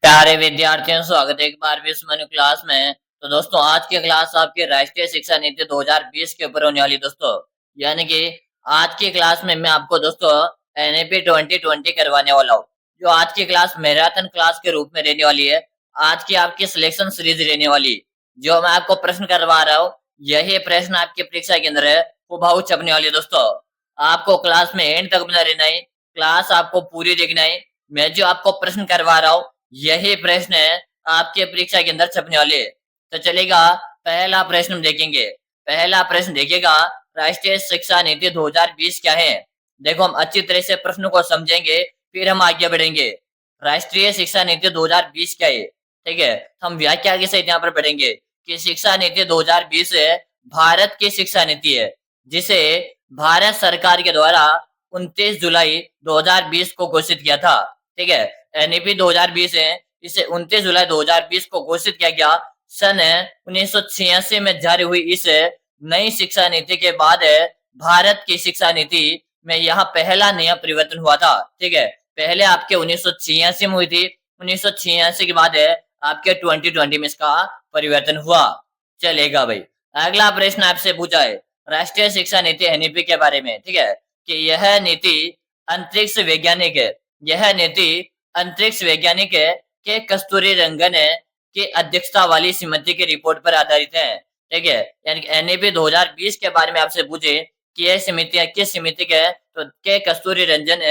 प्यारे विद्यार्थियों, स्वागत है एक बार भी इस मनु क्लास में। तो दोस्तों, आज की क्लास आपकी राष्ट्रीय शिक्षा नीति 2020 के ऊपर होने वाली दोस्तों। यानी कि आज की क्लास में मैं आपको दोस्तों एनईपी 2020 करवाने वाला हूँ। जो आज की क्लास मैराथन क्लास के रूप में रहने वाली है। आज की आपकी सिलेक्शन सीरीज रहने वाली। जो मैं आपको प्रश्न करवा रहा हूँ, यही प्रश्न आपकी परीक्षा के अंदर है हुबहू छपने वाली दोस्तों। आपको क्लास में एंड तक बना रहना है, क्लास आपको पूरी देखना है। मैं जो आपको प्रश्न करवा रहा हूँ, यही प्रश्न है आपके परीक्षा के अंदर छपने वाले। तो चलेगा, पहला प्रश्न हम देखेंगे। पहला प्रश्न देखिएगा, राष्ट्रीय शिक्षा नीति 2020 क्या है। देखो, हम अच्छी तरह से प्रश्न को समझेंगे, फिर हम आगे बढ़ेंगे। राष्ट्रीय शिक्षा नीति 2020 क्या है, ठीक है। हम व्याख्या के सहित यहाँ पर पढ़ेंगे कि शिक्षा नीति 2020 भारत की शिक्षा नीति है, जिसे भारत सरकार के द्वारा 29 जुलाई 2020 को घोषित किया था, ठीक है। एनईपी 2020 है, इसे 29 जुलाई 2020 को घोषित किया गया। सन 1986 में जारी हुई इस नई शिक्षा नीति के बाद भारत की शिक्षा नीति में यह पहला नया परिवर्तन हुआ था, ठीक है। पहले आपके 1986 में हुई थी, 1986 के बाद आपके 2020 में इसका परिवर्तन हुआ। चलेगा भाई, अगला प्रश्न आपसे पूछा है राष्ट्रीय शिक्षा नीति एनईपी के बारे में, ठीक है, कि यह नीति अंतरिक्ष वैज्ञानिक है। यह नीति अंतरिक्ष वैज्ञानिक के कस्तूरी रंगन की अध्यक्षता वाली समिति की रिपोर्ट पर आधारित है, ठीक है। यानी कि एनईपी 2020 के बारे में आपसे पूछे कि यह समिति किस समिति के, तो के कस्तूरी रंजन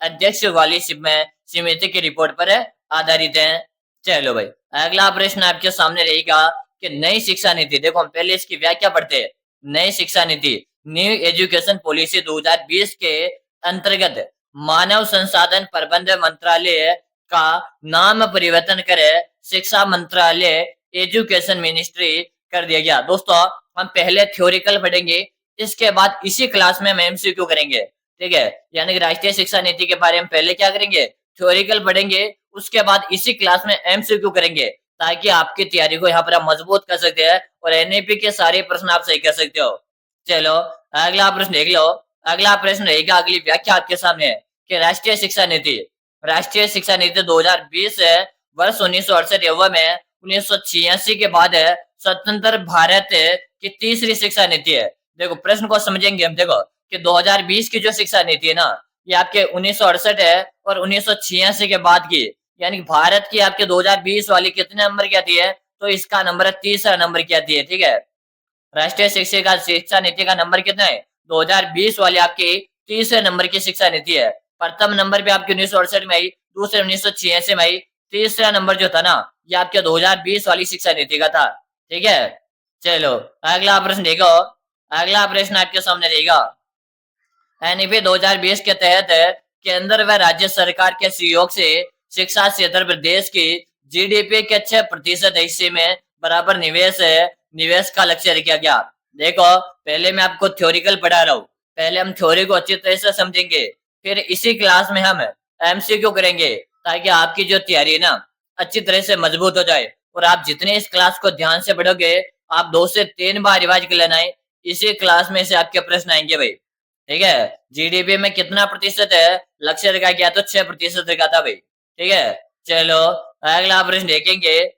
अध्यक्ष वाली समिति की रिपोर्ट पर आधारित है। चलो भाई, अगला प्रश्न आपके सामने रहेगा कि नई शिक्षा नीति। देखो, हम पहले इसकी व्याख्या पढ़ते हैं। नई शिक्षा नीति, न्यू एजुकेशन पॉलिसी 2020 के अंतर्गत मानव संसाधन प्रबंधन मंत्रालय का नाम परिवर्तन कर शिक्षा मंत्रालय एजुकेशन मिनिस्ट्री कर दिया गया। दोस्तों, हम पहले थ्योरिकल पढ़ेंगे, इसके बाद इसी क्लास में हम एमसीक्यू करेंगे, ठीक है। यानी कि राष्ट्रीय शिक्षा नीति के बारे में पहले क्या करेंगे, थ्योरिकल पढ़ेंगे, उसके बाद इसी क्लास में एमसीक्यू करेंगे, ताकि आपकी तैयारी को यहाँ पर आप मजबूत कर सकते हैं और एनईपी के सारे प्रश्न आप सही कर सकते हो। चलो, अगला प्रश्न देख लो। अगला प्रश्न रहेगा, अगली व्याख्या आपके सामने है कि राष्ट्रीय शिक्षा नीति। राष्ट्रीय शिक्षा नीति 2020 वर्ष 1968 एवं 1986 के बाद स्वतंत्र भारत की तीसरी शिक्षा नीति है। देखो, प्रश्न को समझेंगे हम। देखो कि 2020 की जो शिक्षा नीति है ना, ये आपके 1968 है और 1986 के बाद की, यानी भारत की आपके 2020 वाली कितने नंबर की आती है, तो इसका नंबर तीसरा नंबर की आती है, ठीक है। राष्ट्रीय शिक्षा नीति का नंबर कितना है, 2020 वाली आपकी तीसरे नंबर की शिक्षा नीति है। प्रथम नंबर पे आपकी 1968 में आई, दूसरे 1986 में आई, तीसरा नंबर जो था ना, ये आपके 2020 वाली शिक्षा नीति का था, ठीक है। चलो, अगला प्रश्न देखो। अगला प्रश्न आपके सामने रहेगा, एनईपी 2020 के तहत केंद्र व राज्य सरकार के सहयोग से शिक्षा क्षेत्र पर देश की जीडीपी के 6% हिस्से में बराबर निवेश का लक्ष्य रखा गया। देखो, पहले मैं आपको थ्योरिकल पढ़ा रहा हूँ, पहले हम थ्योरी को अच्छी तरह से समझेंगे, फिर इसी क्लास में हम एमसीक्यू करेंगे, ताकि आपकी जो तैयारी है ना, अच्छी तरह से मजबूत हो जाए। और आप जितने इस क्लास को ध्यान से पढ़ोगे, आप 2 से 3 बार रिवाइज कर लेना है, इसी क्लास में से आपके प्रश्न आएंगे भाई, ठीक है। जीडीपी में कितना प्रतिशत है लक्ष्य रखा गया, तो 6% रखा था भाई, ठीक है। चलो, अगला प्रश्न देखेंगे।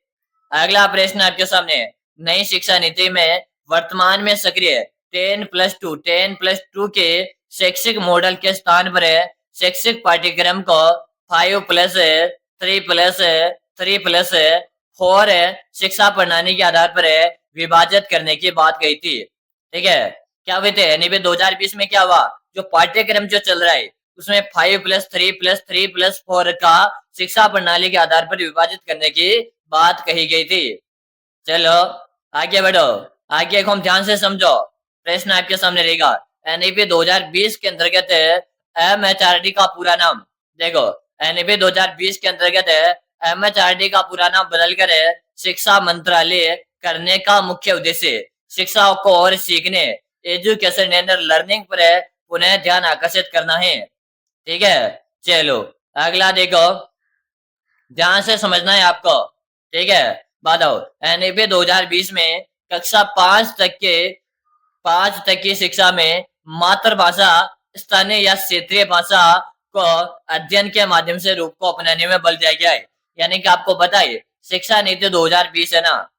अगला प्रश्न आपके सामने, नई शिक्षा नीति में वर्तमान में सक्रिय 10+2 के शैक्षिक मॉडल के स्थान पर शैक्षिक पाठ्यक्रम को 5+3+3+4 शिक्षा प्रणाली के आधार पर विभाजित करने की बात कही थी, ठीक है। क्या हुए थे एनईपी 2020 में, क्या हुआ, जो पाठ्यक्रम जो चल रहा है उसमें 5+3+3+4 का शिक्षा प्रणाली के आधार पर विभाजित करने की बात कही गई थी। चलो, आगे बढ़ो। आगे को हम ध्यान से समझो, प्रश्न आपके सामने रहेगा। एनईपी 2020 के अंतर्गत एमएचआरडी का पूरा नाम। देखो, एनईपी 2020 के अंतर्गत एमएचआरडी का पूरा नाम बदलकर शिक्षा मंत्रालय करने का मुख्य उद्देश्य शिक्षा को और सीखने, एजुकेशन एंड लर्निंग पर पुनः ध्यान आकर्षित करना है, ठीक है। चलो, अगला देखो, ध्यान से समझना है आपको, ठीक है। बताओ, एनईपी 2020 में कक्षा 5 तक की शिक्षा में मातृभाषा, स्थानीय या क्षेत्रीय भाषा को अध्ययन के माध्यम से रूप को अपनाने में बल दिया गया है। यानी कि आपको पता है शिक्षा नीति 2020 है ना,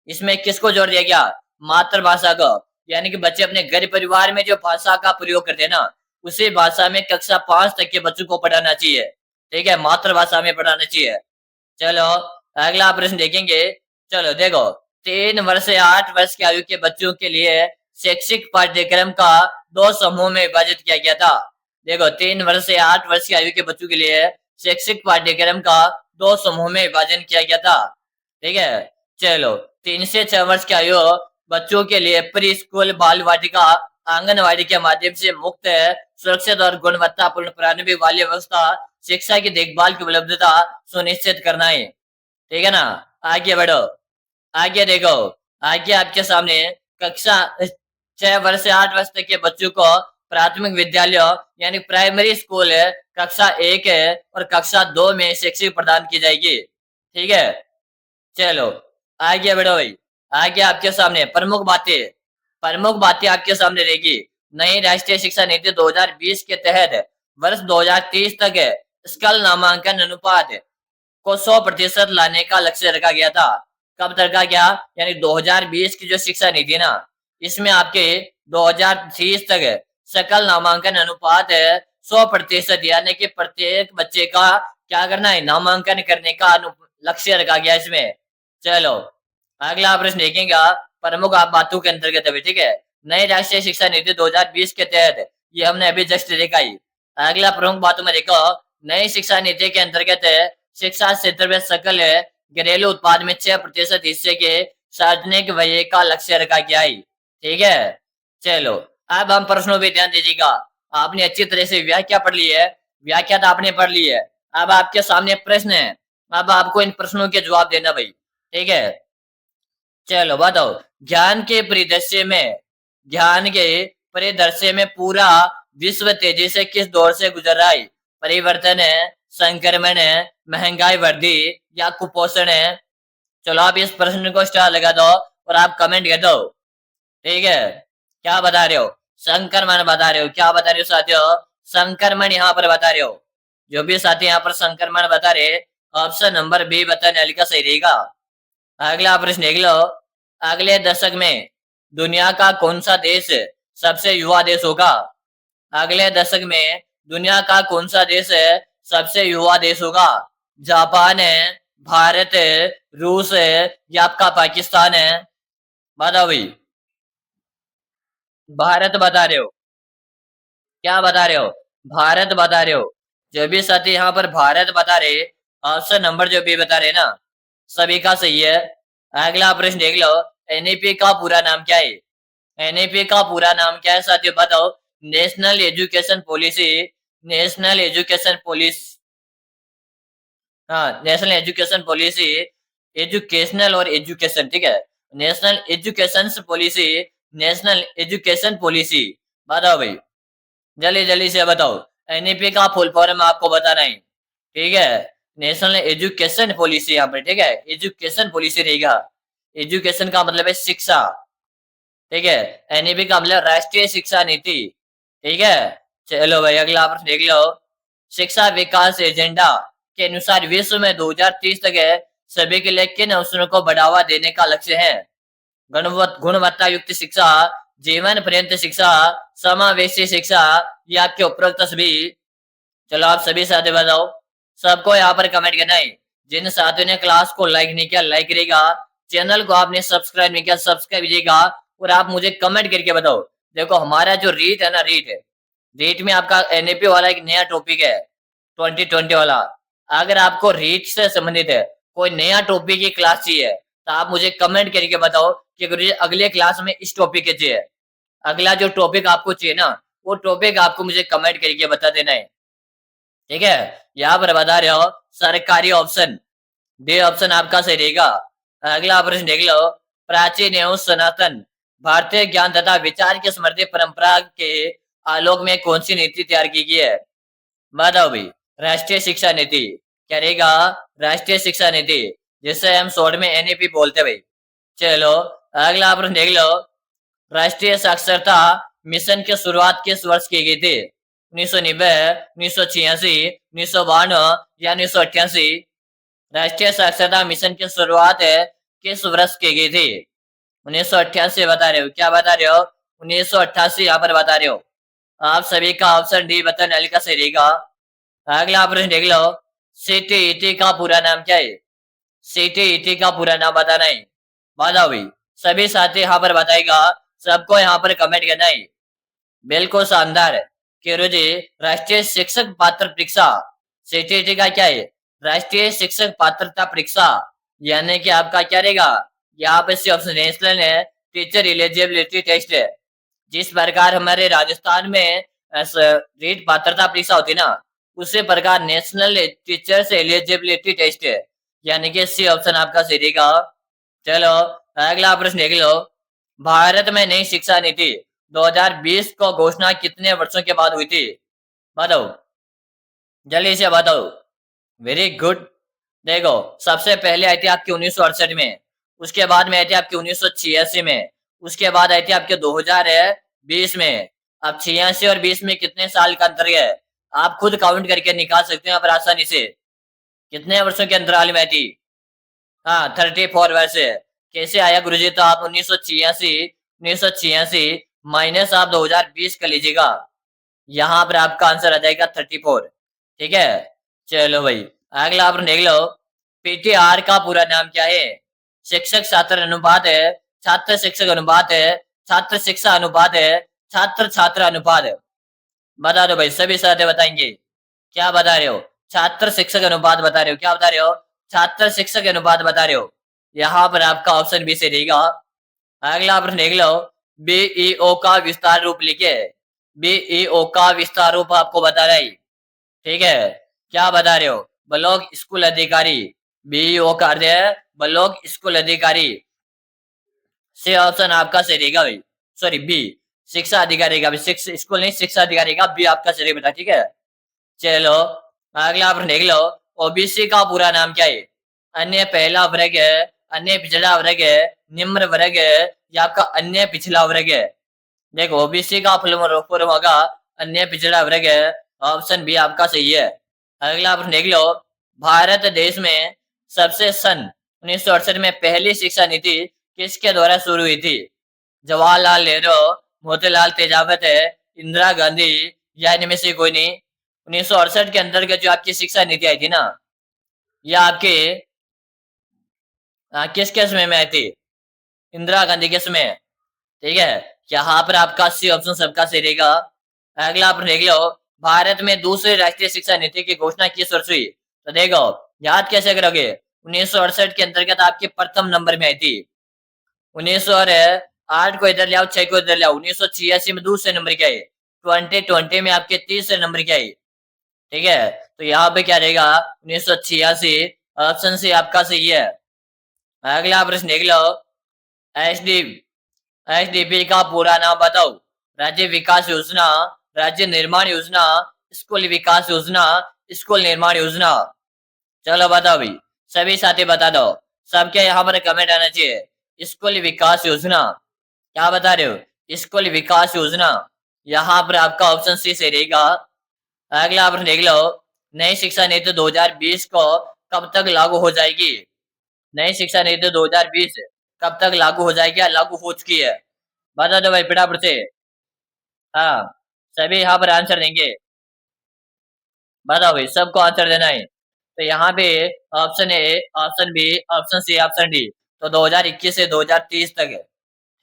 इसमें किसको जोड़ दिया गया? मातृभाषा को। यानी कि बच्चे अपने घर परिवार में जो भाषा का प्रयोग करते हैं ना, उसी भाषा में कक्षा 5 तक के बच्चों को पढ़ाना चाहिए। ठीक है, मातृभाषा में पढ़ाना चाहिए। चलो अगला प्रश्न देखेंगे। चलो देखो, 3 वर्ष से 8 वर्ष की आयु के बच्चों के लिए शैक्षिक पाठ्यक्रम का 2 समूह में विभाजित किया गया था। देखो, 3 वर्ष से 8 वर्ष की आयु के बच्चों के लिए शैक्षिक पाठ्यक्रम का 2 समूह में विभाजन किया गया था। ठीक है, चलो 3 से 6 वर्ष की आयु बच्चों के लिए प्री स्कूल, बाल वाटिका, आंगनवाड़ी के माध्यम से मुक्त, सुरक्षित और गुणवत्तापूर्ण प्रारंभिक बाल्य व्यवस्था शिक्षा की देखभाल की उपलब्धता सुनिश्चित करना है। ठीक है ना, आगे बढ़ो। आगे देखो, आगे आपके सामने कक्षा 6 वर्ष से 8 वर्ष तक के बच्चों को प्राथमिक विद्यालय यानी प्राइमरी स्कूल कक्षा 1 और कक्षा 2 में शिक्षा प्रदान की जाएगी। ठीक है, चलो आगे बढ़ो भाई। आगे आपके सामने प्रमुख बातें आपके सामने रहेगी। नई राष्ट्रीय शिक्षा नीति 2020 के तहत वर्ष 2030 तक स्कल नामांकन अनुपात को 100% लाने का लक्ष्य रखा गया था। कब रखा गया? यानी 2020 की जो शिक्षा नीति ना, इसमें आपके 2030 तक सकल नामांकन अनुपात 100%, यानी कि प्रत्येक बच्चे का क्या करना है? नामांकन करने का लक्ष्य रखा गया इसमें। चलो अगला प्रश्न देखेंगे प्रमुख आप बातों के अंतर्गत अभी। ठीक है, नई राष्ट्रीय शिक्षा नीति 2020 के तहत, ये हमने अभी जस्ट देखा ही। अगला प्रमुख बातों में देखो, नई शिक्षा नीति के अंतर्गत शिक्षा क्षेत्र में सकल घरेलू उत्पाद में 6% हिस्से के सार्वजनिक व्यय का लक्ष्य रखा गया है। ठीक है, चलो अब हम प्रश्नों पे ध्यान दीजिएगा। आपने अच्छी तरह से व्याख्या पढ़ ली है, व्याख्या तो आपने पढ़ ली है। अब आपके सामने प्रश्न है, अब आपको इन प्रश्नों के जवाब देना भाई। ठीक है, चलो बताओ, ध्यान के परिदृश्य में पूरा विश्व तेजी से किस दौर से गुजर रहा है? परिवर्तन है, संक्रमण है, महंगाई वृद्धि या कुपोषण है? चलो आप इस प्रश्न को स्टार लगा दो और आप कमेंट कर दो। ठीक है, क्या बता रहे हो? संक्रमण बता रहे हो। क्या बता रहे हो साथियों? संक्रमण यहाँ पर बता रहे हो। जो भी साथी यहाँ पर संक्रमण बता रहे, ऑप्शन नंबर बी बताने वाले का सही रहेगा। अगला प्रश्न देख लो, अगले दशक में दुनिया का कौन सा देश सबसे युवा देश होगा? अगले दशक में दुनिया का कौन सा देश सबसे युवा देश होगा? जापान है, भारत है, रूस है या आपका पाकिस्तान है? बताओ भाई। भारत बता रहे हो। क्या बता रहे हो? भारत बता रहे हो। जो भी साथी यहाँ पर भारत बता रहे, ऑप्शन नंबर जो भी बता रहे ना, सभी का सही है। अगला प्रश्न देख लो, एनईपी का पूरा नाम क्या है? एनईपी का पूरा नाम क्या है साथियों? बताओ। National education policy, national education policy, हाँ नेशनल एजुकेशन पॉलिसी, एजुकेशनल और एजुकेशन। ठीक है, national education policy, national education policy. बताओ भाई, जल्दी जल्दी से बताओ। एनईपी का फुल फॉर्म आपको बताना है। ठीक है, नेशनल एजुकेशन पॉलिसी यहाँ पर। ठीक है, एजुकेशन पॉलिसी रहेगा। एजुकेशन का मतलब है शिक्षा। ठीक है, एनईपी का मतलब राष्ट्रीय शिक्षा नीति। ठीक है, चलो भाई अगला प्रश्न देख लो। शिक्षा विकास एजेंडा के अनुसार विश्व में 2030 तक सभी के लिए किन अवसरों को बढ़ावा देने का लक्ष्य है? गुणवत्ता युक्त शिक्षा, जीवन पर्यंत शिक्षा, समावेशी शिक्षा या आपके उपरोक्त सभी? चलो आप सभी साथी बताओ। सबको यहाँ पर कमेंट करना है। जिन साथियों ने क्लास को लाइक नहीं किया, लाइक करेगा। चैनल को आपने सब्सक्राइब नहीं किया, सब्सक्राइब कीजिएगा और आप मुझे कमेंट करके बताओ। देखो हमारा जो रीट है ना, रीट में आपका एनईपी वाला एक नया टॉपिक है 2020 वाला। अगर आपको रीट से संबंधित है कोई नया टॉपिक की क्लास चाहिए तो आप मुझे कमेंट करके बताओ कि मुझे अगले क्लास में इस टॉपिक के चाहिए। अगला जो टॉपिक आपको चाहिए ना, वो टॉपिक आपको मुझे कमेंट करके बता देना है। ठीक है, यहाँ पर बता रहे हो सरकारी ऑप्शन, डी ऑप्शन आपका सही रहेगा। अगला प्रश्न देख लो, प्राचीन एवं सनातन भारतीय ज्ञान तथा विचार की समृद्धि परंपरा के आलोक में कौन सी नीति तैयार की गई है? बताओ भाई। राष्ट्रीय शिक्षा नीति। क्या रहेगा? राष्ट्रीय शिक्षा नीति, जिसे हम शॉर्ट में एनईपी बोलते हैं भाई। चलो अगला प्रश्न देख लो, राष्ट्रीय साक्षरता मिशन की शुरुआत किस वर्ष की गई थी? 1990, 1986, 1992 या 1988? राष्ट्रीय साक्षरता मिशन की शुरुआत किस वर्ष की गई थी? 1988 बता रहे हो? क्या बता रहे हो? 1988 यहाँ पर बता रहे हो। आप सभी का ऑप्शन डी बताने वाले का सही रहेगा। अगला प्रश्न देख लो। सीटीईटी का पूरा नाम क्या है? सीटीईटी का पूरा नाम बताना है। बताओ भाई, सभी साथी यहाँ पर बताएगा, सबको यहाँ पर कमेंट करना है। बिल्कुल शानदार। केरो जी, राष्ट्रीय शिक्षक पात्र परीक्षा, सीटीईटी का क्या है? राष्ट्रीय शिक्षक पात्रता परीक्षा, यानी कि आपका क्या रहेगा? यहाँ पे ऑप्शन नेशनल है टीचर एलिजिबिलिटी टेस्ट है। जिस प्रकार हमारे राजस्थान में रीट पात्रता परीक्षा होती है ना, उसी प्रकार नेशनल टीचर्स एलिजिबिलिटी टेस्ट है, यानी कि सी ऑप्शन आपका सही रहेगा। चलो अगला प्रश्न देख लो। भारत में नई शिक्षा नीति 2020 को घोषणा कितने वर्षों के बाद हुई थी? बताओ, जल्दी से बताओ। Very good. देखो, सबसे पहले आई थी आपकी 1968 में, उसके बाद में आई थी आपकी 1986 में, उसके बाद आई थी आपके 2020 में। अब 86 और 20 में कितने साल का अंतर है? आप खुद काउंट करके निकाल सकते हैं आप आसानी से। कितने वर्षों के अंतराल में आई थी? हाँ, 34 वर्ष। कैसे आया गुरुजी? तो आप 1986 माइनस आप 2020 कर लीजिएगा, यहाँ पर आपका आंसर आ जाएगा 34। ठीक है, चलो भाई अगला आप देख लो। पीटीआर का पूरा नाम क्या है? शिक्षक छात्र अनुपात है, छात्र शिक्षक अनुपात है, छात्र शिक्षा अनुपात है, छात्र छात्र अनुपात है। बता दो भाई, सभी साथी बताएंगे। क्या बता रहे हो? छात्र शिक्षक अनुपात बता रहे हो? क्या बता रहे हो? छात्र शिक्षक अनुपात बता रहे हो। यहाँ पर आपका ऑप्शन बी से रहेगा। अगला प्रश्न देख लो। बीईओ का विस्तार रूप लिखे। बीईओ का विस्तार रूप आपको बता रहा है। ठीक है, क्या बता रहे हो? ब्लॉक स्कूल अधिकारी। बीईओ का अर्थ है ब्लॉक स्कूल अधिकारी। सी ऑप्शन आपका सही रहेगा भाई। सॉरी, बी शिक्षा अधिकारी का, स्कूल नहीं शिक्षा अधिकारी का, बी आपका सही बता। ठीक है, चलो अगला आप देख लो। ओबीसी का पूरा नाम क्या है? अन्य पहला वर्ग है, अन्य पिछड़ा वर्ग है, निम्न वर्ग है, या आपका अन्य पिछला वर्ग है? देखो, ओबीसी का फुल फॉर्म होगा अन्य पिछड़ा वर्ग है। ऑप्शन बी आपका सही है। अगला आप देख लो। भारत देश में सबसे सन 1968 में पहली शिक्षा नीति किसके द्वारा शुरू हुई थी? जवाहरलाल नेहरू, मोतीलाल तेजावत है, इंदिरा गांधी, या इनमें से कोई नहीं। 1968 के अंतर्गत जो आपकी शिक्षा नीति आई थी ना, यह आपके किसके समय में आई थी? इंदिरा गांधी के समय। ठीक है, यहाँ पर आपका सी ऑप्शन सबका सही रहेगा। अगला आप देख लो। भारत में दूसरी राष्ट्रीय शिक्षा नीति की घोषणा किस वर्ष हुई? तो देखो, याद कैसे करोगे? 1968 के अंतर्गत आपके प्रथम नंबर में आई थी। 1908 को इधर ले आओ, 6 को इधर ले आओ। 1986 में दूसरे नंबर की आई। 2020 में आपके तीसरे नंबर की आई। ठीक है, तो यहाँ पे क्या रहेगा? 1986 ऑप्शन सी आपका सही है। अगला प्रश्न देख लो। एचडी एचडीपी का पूरा नाम बताओ। राज्य विकास योजना, राज्य निर्माण योजना, स्कूल विकास योजना, स्कूल निर्माण योजना। चलो बताओ भाई, सभी साथी बता दो। सबके यहाँ पर कमेंट आना चाहिए। स्कूल विकास योजना, क्या बता रहे हो? स्कूल विकास योजना, यहाँ पर आपका ऑप्शन सी से रहेगा। अगला प्रश्न देख लो। नई शिक्षा नीति 2020 को कब तक लागू हो जाएगी? नई शिक्षा नीति 2020 कब तक लागू हो जाएगी या लागू हो चुकी है? बता दो भाई फटाफट से। हाँ, सभी यहाँ पर आंसर देंगे। बताओ भाई, सबको आंसर देना है। तो यहाँ पे option A, option B, option C, option D. तो 2021 से 2030 तक है।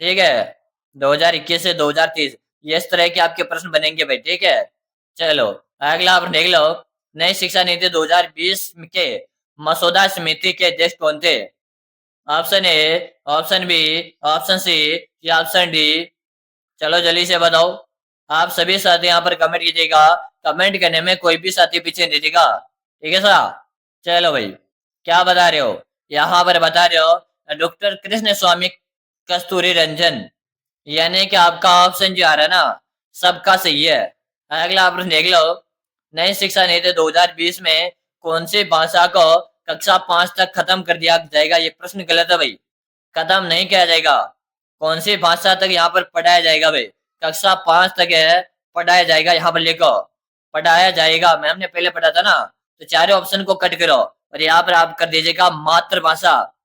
ठीक है, 2021 से 2030 ये इस तरह के आपके प्रश्न बनेंगे भाई। ठीक है, चलो अगला आप देख लो। नई शिक्षा नीति 2020 के मसौदा समिति के अध्यक्ष कौन थे? Option A, option B, option C, या ऑप्शन डी। चलो जल्दी से बताओ। आप सभी साथी यहाँ पर कमेंट कीजिएगा। कमेंट करने में कोई भी साथी पीछे नहीं रहेगा। ठीक है सर, चलो भाई क्या बता रहे हो? यहाँ पर बता रहे हो डॉक्टर कृष्ण स्वामी कस्तूरी रंजन, यानी कि आपका ऑप्शन जो आ रहा है ना, सबका सही है। अगला आप देख लो। नई शिक्षा नीति 2020 में कौन सी भाषा को कक्षा 5 तक खत्म कर दिया जाएगा? ये प्रश्न गलत है भाई, खत्म नहीं किया जाएगा। कौन सी भाषा तक यहाँ पर पढ़ाया जाएगा भाई? कक्षा 5 तक है, पढ़ाया जाएगा। यहाँ पर लिखो पढ़ाया जाएगा। मैम ने पहले पढ़ा था ना, तो चारों ऑप्शन को कट करो। और यहाँ पर आप कर दीजिएगा मातृभाषा।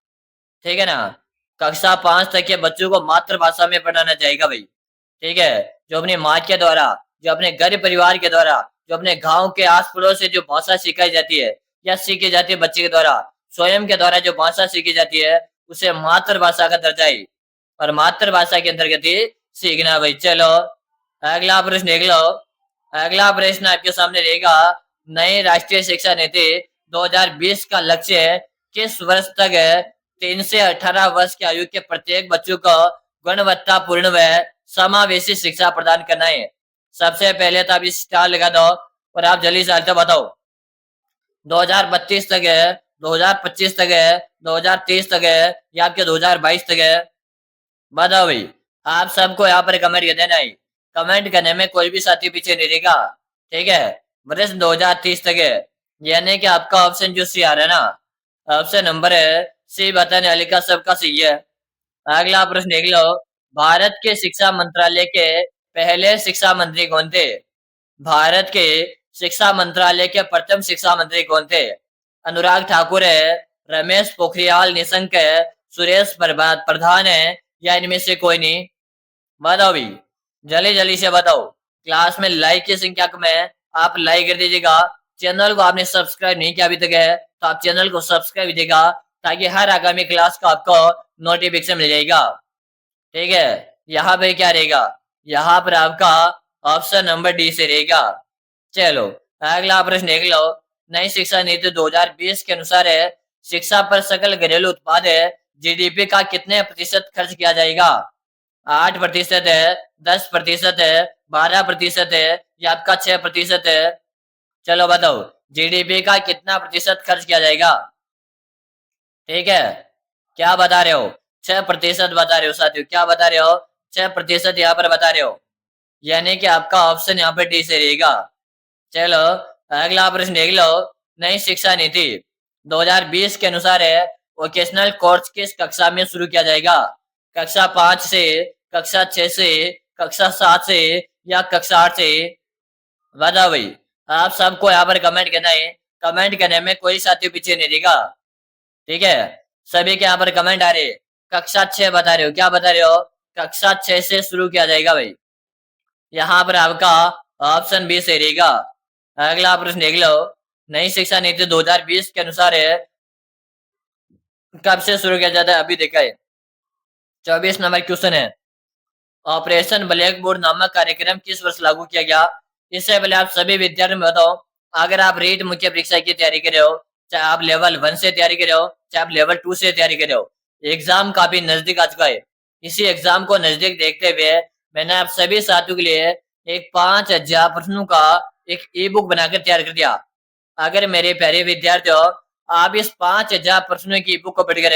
ठीक है ना। कक्षा 5 तक के बच्चों को मातृभाषा में पढ़ाना चाहिए भाई। ठीक है। जो अपनी माँ के द्वारा, जो अपने घर परिवार के द्वारा, जो अपने गांव के आस पड़ोस से जो भाषा सिखाई जाती है या सीखी जाती है बच्चे के द्वारा, स्वयं के द्वारा जो भाषा सीखी जाती है उसे मातृभाषा का दर्जा है। और मातृभाषा के अंतर्गत ही सीखना भाई। चलो अगला प्रश्न देख लो। अगला प्रश्न आपके सामने रहेगा, नई राष्ट्रीय शिक्षा नीति 2020 का लक्ष्य है किस वर्ष तक 3 से 18 वर्ष की आयु के प्रत्येक बच्चों को गुणवत्तापूर्ण व समावेशी शिक्षा प्रदान करना है। सबसे पहले तो आप इस स्टार लगा दो और आप जल्दी से तो बताओ 2032 तक है, 2025 तक है, 2030 तक है या आपके 2022 तक है? बताओ भाई। आप सबको यहाँ पर कमेंट कर देना है। कमेंट करने में कोई भी साथी पीछे नहीं रहेगा। ठीक है। वर्ष 2030 तक है, यानी कि आपका ऑप्शन जो सी आ रहा है ना, ऑप्शन नंबर है सी बताने वाले का सबका सही है। अगला प्रश्न देख लो। भारत के शिक्षा मंत्रालय के पहले शिक्षा मंत्री कौन थे? भारत के शिक्षा मंत्रालय के प्रथम शिक्षा मंत्री कौन थे? अनुराग ठाकुर है, रमेश पोखरियाल निशंक है, सुरेश प्रधान है या इनमें से कोई नहीं? बताओ भी, जल्दी जल्दी से बताओ। क्लास में लाइक की संख्या कम है, आप लाइक कर दीजिएगा। चैनल को आपने सब्सक्राइब नहीं किया अभी तक है तो आप चैनल को सब्सक्राइब दीजिएगा ताकि हर आगामी क्लास का आपको नोटिफिकेशन मिल जाएगा। ठीक है। यहाँ पे क्या रहेगा? यहाँ पर आपका ऑप्शन नंबर डी से रहेगा। चलो अगला प्रश्न देख लो। नई शिक्षा नीति 2020 के अनुसार है शिक्षा पर सकल घरेलू उत्पाद है जीडीपी का कितने प्रतिशत खर्च किया जाएगा? 8% है, 10% है, 12% है या आपका 6% है? चलो बताओ जीडीपी का कितना प्रतिशत खर्च किया जाएगा? ठीक है। क्या बता रहे हो? 6% बता रहे हो साथियों। क्या बता रहे हो? 6% यहाँ पर बता रहे हो, यानी कि आपका ऑप्शन यहाँ पर डी से रहेगा। चलो अगला प्रश्न देख लो। नई शिक्षा नीति 2020 के अनुसार है वोकेशनल कोर्स किस कक्षा में शुरू किया जाएगा? कक्षा 5 से, कक्षा 6 से, कक्षा 7 से या कक्षा 8 से? बताओ भाई। आप सबको यहाँ पर कमेंट करना है। कमेंट करने में कोई साथी पीछे नहीं रहेगा। ठीक है। सभी के यहाँ पर कमेंट आ रहे। कक्षा 6 बता रहे हो। क्या बता रहे हो? कक्षा 6 से शुरू किया जाएगा भाई। यहाँ पर आपका ऑप्शन बी सही रहेगा। अगला प्रश्न देख लो। नई शिक्षा नीति 2020 के अनुसार है कब से शुरू किया जाता है? अभी देखा है। 24 नंबर क्वेश्चन है, ऑपरेशन ब्लैक बोर्ड नामक कार्यक्रम किस वर्ष लागू किया गया? इससे पहले आप सभी विद्यार्थियों में बताओ, अगर आप रीट मुख्य परीक्षा की तैयारी कर रहे हो, चाहे आप लेवल 1 से तैयारी कर रहे हो, चाहे आप लेवल 2 से तैयारी कर रहे हो, एग्जाम काफी नजदीक आ चुका है। इसी एग्जाम को नजदीक देखते हुए मैंने आप सभी साथियों के लिए एक 5000 प्रश्नों का एक ई बुक बनाकर तैयार कर दिया। अगर मेरे प्यारे विद्यार्थियों आप इस 5000 प्रश्नों की बुक को पढ़कर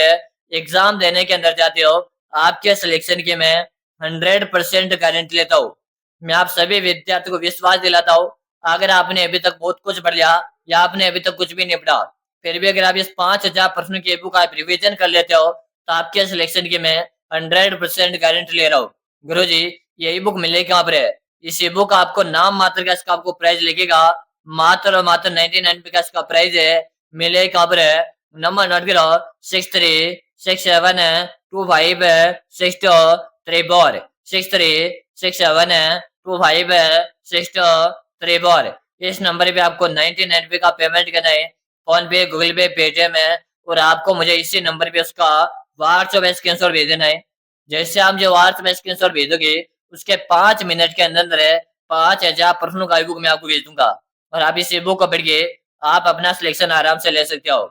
एग्जाम देने के अंदर जाते हो, आपके सिलेक्शन की मैं 100% गारंटी लेता हूँ। मैं आप सभी विद्यार्थियों को विश्वास दिलाता हूँ, अगर आपने अभी तक बहुत कुछ पढ़ लिया या आपने अभी तक कुछ भी नहीं पढ़ा, फिर भी अगर आप इस 5000 प्रश्नों की बुक आप रिविजन कर लेते हो तो आपके सिलेक्शन की मैं 100% गारंटी ले रहा हूँ। गुरु जी यही बुक मिलेगी कहाँ पर है? इस ई बुक आपको नाम मात्र का इसका आपको प्राइस लगेगा, मात्र और मात्र 99 का इसका प्राइस है। मिले कहाँ पर है? नंबर नोट करो 6367256234 6367256234। इस नंबर पे आपको 99 का पेमेंट करना है। फोन पे, गूगल पे, पेटीएम है और आपको मुझे इसी नंबर पे उसका व्हाट्सएप में स्क्रीनशॉट भेज देना है। जैसे आप जो व्हाट्सएप में स्क्रीनशॉट भेजोगे उसके 5 मिनट के अंदर 5000 प्रश्नों का बुक मैं आपको भेज दूंगा और आप इस बुक को पढ़ के आप अपना सिलेक्शन आराम से ले सकते हो।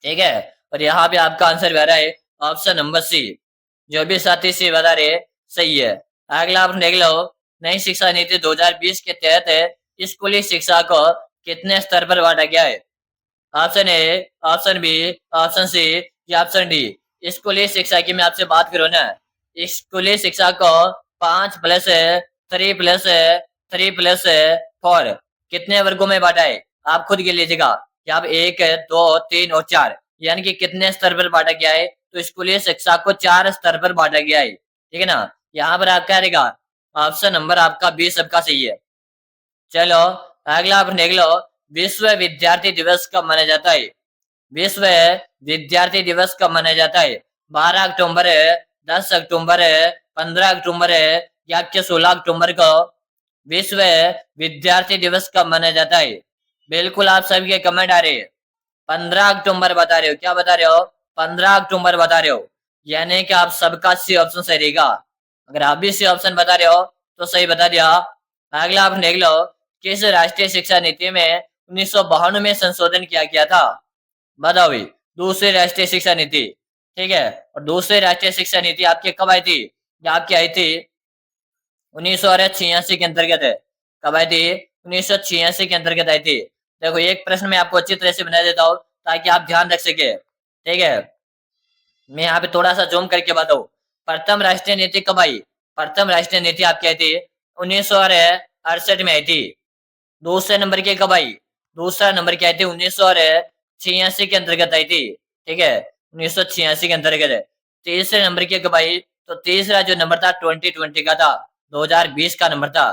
ठीक है। और यहाँ पे आपका आंसर आ रहा है ऑप्शन नंबर सी। जो भी साथी सी बता रहे सही है। अगला आप देख लो। नई शिक्षा नीति 2020 के तहत स्कूली शिक्षा को कितने स्तर पर बांटा गया है? Option A, option B, option C या ऑप्शन डी? स्कूली शिक्षा की मैं आपसे बात करूँ ना, स्कूली शिक्षा को 5+3+3+4 कितने वर्गों में बांटा है? आप खुद गिन लीजिएगा कि आप 1, 2, 3 और 4 यानी कि कितने स्तर पर बांटा गया है। तो स्कूली शिक्षा को 4 स्तर पर बांटा गया है। ठीक है ना। यहाँ पर आप क्या रहेगा? ऑप्शन नंबर आपका बी सबका सही है। चलो अगला आप देख लो। विश्व विद्यार्थी दिवस कब मनाया जाता है? विश्व विद्यार्थी दिवस कब मनाया जाता है? 12 अक्टूबर है, 10 अक्टूबर है, 15 अक्टूबर है या कि 16 अक्टूबर को विश्व विद्यार्थी दिवस कब मनाया जाता है? बिल्कुल आप सभी के कमेंट आ रहे हैं। 15 अक्टूबर बता रहे हो, क्या बता रहे हो? 15 अक्टूबर बता रहे हो, यानी कि आप सबका सी ऑप्शन सही रहेगा। अगर आप भी सी ऑप्शन बता रहे हो तो सही बता दिया। अगला आप देख लो, किस राष्ट्रीय शिक्षा नीति में 1992 में संशोधन किया गया था? बताओ भाई। दूसरी राष्ट्रीय शिक्षा नीति, ठीक है। और दूसरी राष्ट्रीय शिक्षा नीति आपकी कब आई थी? ये आपकी आई थी 1986 के अंतर्गत है। कब आई थी? 1986 के अंतर्गत आई थी। देखो एक प्रश्न मैं आपको अच्छी तरह से बना देता हूँ ताकि आप ध्यान रख सके, ठीक है। मैं यहाँ पे थोड़ा सा जूम करके बताऊँ। प्रथम राष्ट्रीय नीति कब आई? प्रथम राष्ट्रीय नीति आपकी आई थी 1968 में आई थी। दूसरे नंबर की कब आई? दूसरा नंबर की आई थी 1986 के अंतर्गत आई थी, ठीक है। 1986 के अंतर्गत है। तीसरे नंबर की कब आई? तो तीसरा जो नंबर था 2020 का था, 2020 का नंबर था।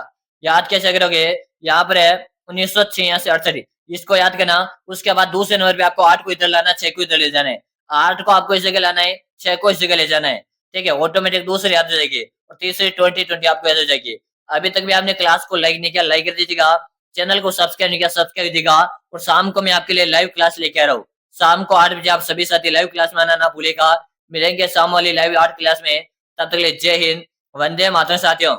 याद कैसे करोगे? यहाँ पर है 1986 68, इसको याद करना। उसके बाद दूसरे नंबर पे आपको 8 को इधर लाना, 6 को इधर ले जाना है। 8 को आपको इस जगह लाना है, 6 को इस जगह ले जाना है, ठीक है। ऑटोमेटिक दूसरी याद हो जाएगी और तीसरी 2020 आपको याद हो जाएगी। अभी तक भी आपने क्लास को लाइक नहीं किया, लाइक कर दीजिएगा। चैनल को सब्सक्राइब नहीं किया, सब्सक्राइब कीजिएगा। और शाम को मैं आपके लिए लाइव क्लास लेके आ रहा हूँ। शाम को 8 बजे आप सभी साथी लाइव क्लास में आना ना भूलेगा। मिलेंगे शाम वाली लाइव 8 क्लास में। तब तक के लिए जय हिंद, वंदे मातरम साथियों।